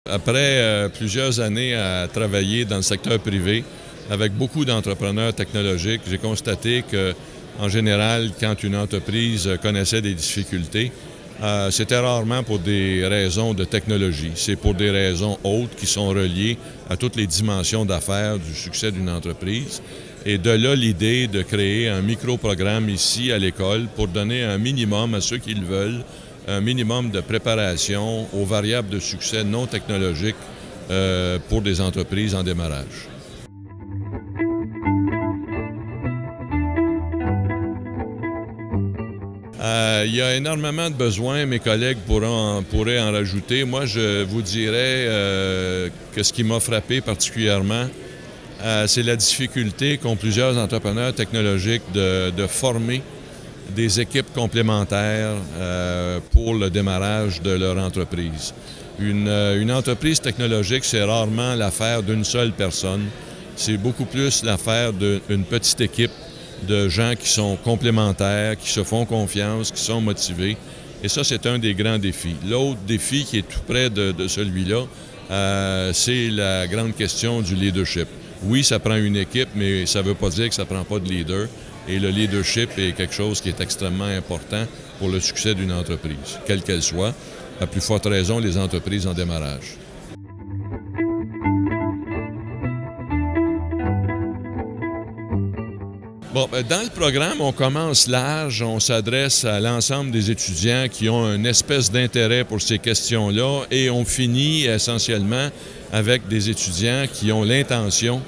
Après plusieurs années à travailler dans le secteur privé avec beaucoup d'entrepreneurs technologiques, j'ai constaté que, en général, quand une entreprise connaissait des difficultés, c'était rarement pour des raisons de technologie. C'est pour des raisons autres qui sont reliées à toutes les dimensions d'affaires du succès d'une entreprise. Et de là, l'idée de créer un micro-programme ici à l'école pour donner un minimum à ceux qui le veulent, un minimum de préparation aux variables de succès non technologiques pour des entreprises en démarrage. Il y a énormément de besoins, mes collègues pourraient en rajouter. Moi, je vous dirais que ce qui m'a frappé particulièrement, c'est la difficulté qu'ont plusieurs entrepreneurs technologiques de former des équipes complémentaires pour le démarrage de leur entreprise. Une entreprise technologique, c'est rarement l'affaire d'une seule personne. C'est beaucoup plus l'affaire d'une petite équipe de gens qui sont complémentaires, qui se font confiance, qui sont motivés. Et ça, c'est un des grands défis. L'autre défi qui est tout près de celui-là, c'est la grande question du leadership. Oui, ça prend une équipe, mais ça ne veut pas dire que ça ne prend pas de leader. Et le leadership est quelque chose qui est extrêmement important pour le succès d'une entreprise, quelle qu'elle soit. À plus forte raison, les entreprises en démarrage. Bon, dans le programme, on commence large, on s'adresse à l'ensemble des étudiants qui ont une espèce d'intérêt pour ces questions-là et on finit essentiellement avec des étudiants qui ont l'intention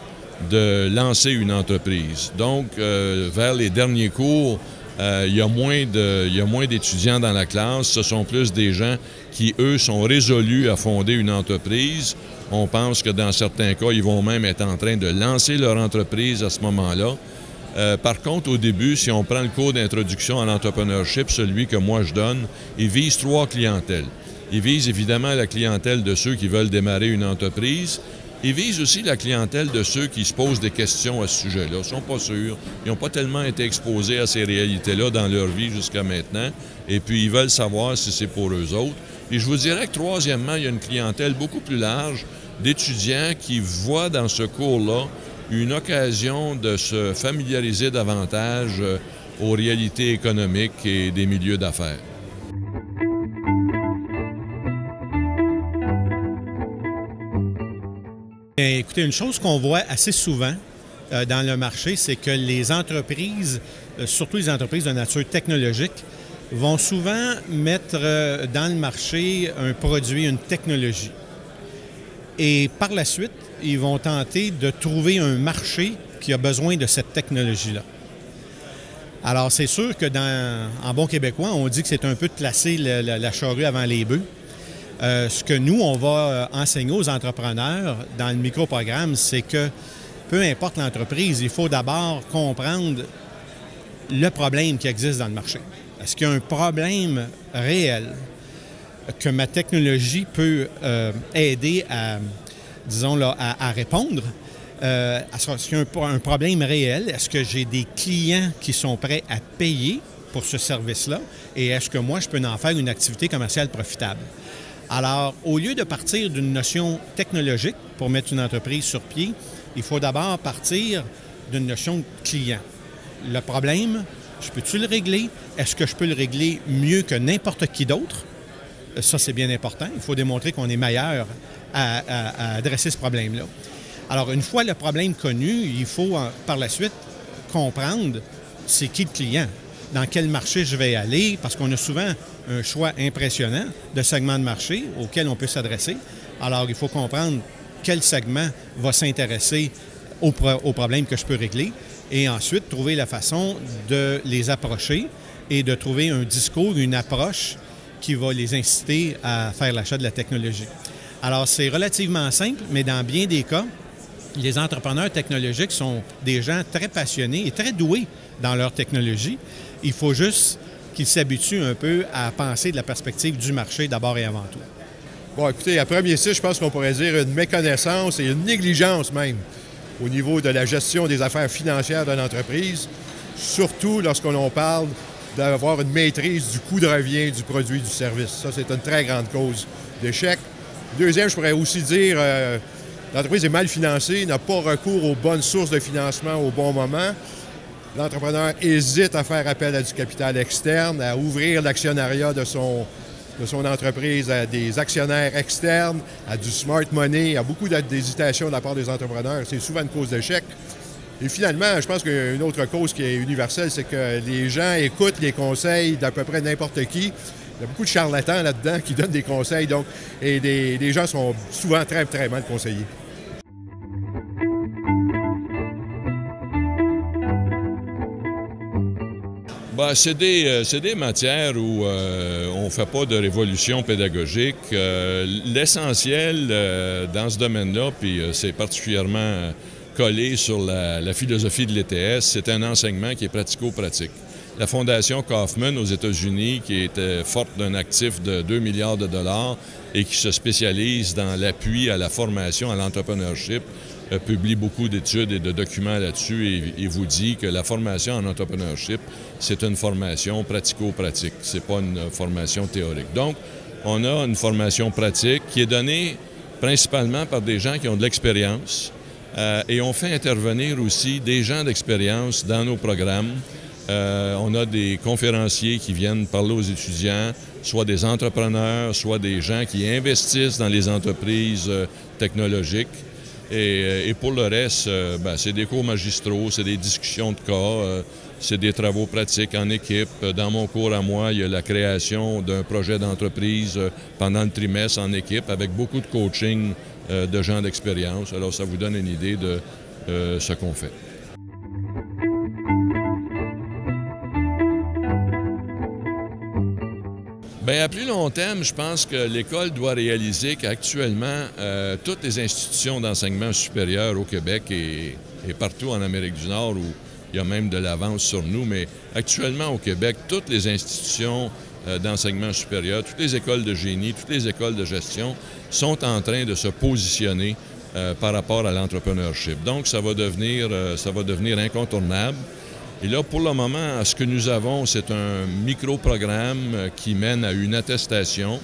de lancer une entreprise. Donc, vers les derniers cours, il y a moins d'étudiants dans la classe. Ce sont plus des gens qui, eux, sont résolus à fonder une entreprise. On pense que dans certains cas, ils vont même être en train de lancer leur entreprise à ce moment-là. Par contre, au début, si on prend le cours d'introduction à l'entrepreneurship, celui que moi je donne, il vise 3 clientèles. Il vise évidemment la clientèle de ceux qui veulent démarrer une entreprise. Il vise aussi la clientèle de ceux qui se posent des questions à ce sujet-là. Ils ne sont pas sûrs. Ils n'ont pas tellement été exposés à ces réalités-là dans leur vie jusqu'à maintenant. Et puis, ils veulent savoir si c'est pour eux autres. Et je vous dirais que troisièmement, il y a une clientèle beaucoup plus large d'étudiants qui voient dans ce cours-là une occasion de se familiariser davantage aux réalités économiques et des milieux d'affaires. Écoutez, une chose qu'on voit assez souvent dans le marché, c'est que les entreprises, surtout les entreprises de nature technologique, vont souvent mettre dans le marché un produit, une technologie. Et par la suite, ils vont tenter de trouver un marché qui a besoin de cette technologie-là. Alors, c'est sûr que en bon québécois, on dit que c'est un peu de placer la charrue avant les bœufs. Ce que nous, on va enseigner aux entrepreneurs dans le micro-programme, c'est que peu importe l'entreprise, il faut d'abord comprendre le problème qui existe dans le marché. Est-ce qu'il y a un problème réel que ma technologie peut aider à, disons, là, à répondre? Est-ce qu'il y a un problème réel? Est-ce que j'ai des clients qui sont prêts à payer pour ce service-là? Et est-ce que moi, je peux en faire une activité commerciale profitable? Alors, au lieu de partir d'une notion technologique pour mettre une entreprise sur pied, il faut d'abord partir d'une notion de client. Le problème, je peux-tu le régler? Est-ce que je peux le régler mieux que n'importe qui d'autre? Ça, c'est bien important. Il faut démontrer qu'on est meilleur à adresser ce problème-là. Alors, une fois le problème connu, il faut par la suite comprendre c'est qui le client, dans quel marché je vais aller, parce qu'on a souvent un choix impressionnant de segments de marché auxquels on peut s'adresser. Alors, il faut comprendre quel segment va s'intéresser au problème que je peux régler et ensuite trouver la façon de les approcher et de trouver un discours, une approche qui va les inciter à faire l'achat de la technologie. Alors, c'est relativement simple, mais dans bien des cas, les entrepreneurs technologiques sont des gens très passionnés et très doués dans leur technologie. Il faut juste qu'ils s'habituent un peu à penser de la perspective du marché d'abord et avant tout. Bon, écoutez, à premier cible, je pense qu'on pourrait dire une méconnaissance et une négligence même au niveau de la gestion des affaires financières d'une entreprise, surtout lorsqu'on parle d'avoir une maîtrise du coût de revient du produit, du service. Ça, c'est une très grande cause d'échec. Deuxième, je pourrais aussi dire, l'entreprise est mal financée, n'a pas recours aux bonnes sources de financement au bon moment. L'entrepreneur hésite à faire appel à du capital externe, à ouvrir l'actionnariat de son entreprise à des actionnaires externes, à du smart money, à beaucoup d'hésitation de la part des entrepreneurs. C'est souvent une cause d'échec. Et finalement, je pense qu'une autre cause qui est universelle, c'est que les gens écoutent les conseils d'à peu près n'importe qui. Il y a beaucoup de charlatans là-dedans qui donnent des conseils, donc, et les gens sont souvent très, très mal conseillés. Ben, c'est des matières où on ne fait pas de révolution pédagogique. L'essentiel dans ce domaine-là, puis c'est particulièrement collé sur la philosophie de l'ETS, c'est un enseignement qui est pratico-pratique. La Fondation Kauffman aux États-Unis, qui est forte d'un actif de 2 milliards de dollars et qui se spécialise dans l'appui à la formation, à l'entrepreneurship, publie beaucoup d'études et de documents là-dessus et vous dit que la formation en entrepreneurship, c'est une formation pratico-pratique, c'est pas une formation théorique. Donc, on a une formation pratique qui est donnée principalement par des gens qui ont de l'expérience et on fait intervenir aussi des gens d'expérience dans nos programmes. On a des conférenciers qui viennent parler aux étudiants, soit des entrepreneurs, soit des gens qui investissent dans les entreprises technologiques. Et pour le reste, c'est des cours magistraux, c'est des discussions de cas, c'est des travaux pratiques en équipe. Dans mon cours à moi, il y a la création d'un projet d'entreprise pendant le trimestre en équipe avec beaucoup de coaching de gens d'expérience. Alors, ça vous donne une idée de ce qu'on fait. Bien, à plus long terme, je pense que l'école doit réaliser qu'actuellement, toutes les institutions d'enseignement supérieur au Québec et partout en Amérique du Nord, où il y a même de l'avance sur nous, mais actuellement au Québec, toutes les institutions d'enseignement supérieur, toutes les écoles de génie, toutes les écoles de gestion sont en train de se positionner par rapport à l'entrepreneurship. Donc, ça va devenir incontournable. Et là, pour le moment, ce que nous avons, c'est un micro-programme qui mène à une attestation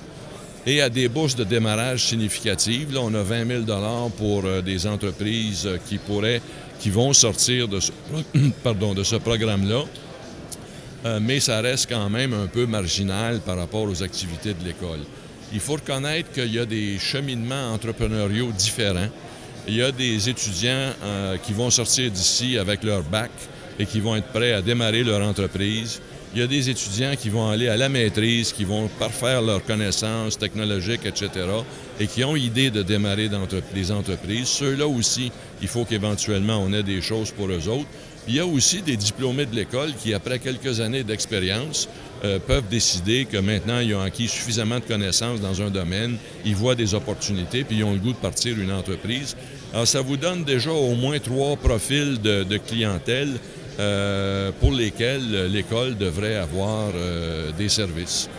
et à des bourses de démarrage significatives. Là, on a 20 000 $ pour des entreprises qui vont sortir de ce programme-là. Mais ça reste quand même un peu marginal par rapport aux activités de l'école. Il faut reconnaître qu'il y a des cheminements entrepreneuriaux différents. Il y a des étudiants qui vont sortir d'ici avec leur bac et qui vont être prêts à démarrer leur entreprise. Il y a des étudiants qui vont aller à la maîtrise, qui vont parfaire leurs connaissances technologiques, etc., et qui ont idée de démarrer des entreprises. Ceux-là aussi, il faut qu'éventuellement on ait des choses pour eux autres. Il y a aussi des diplômés de l'école qui, après quelques années d'expérience, peuvent décider que maintenant, ils ont acquis suffisamment de connaissances dans un domaine, ils voient des opportunités, puis ils ont le goût de partir une entreprise. Alors, ça vous donne déjà au moins 3 profils de clientèle pour lesquels l'école devrait avoir des services.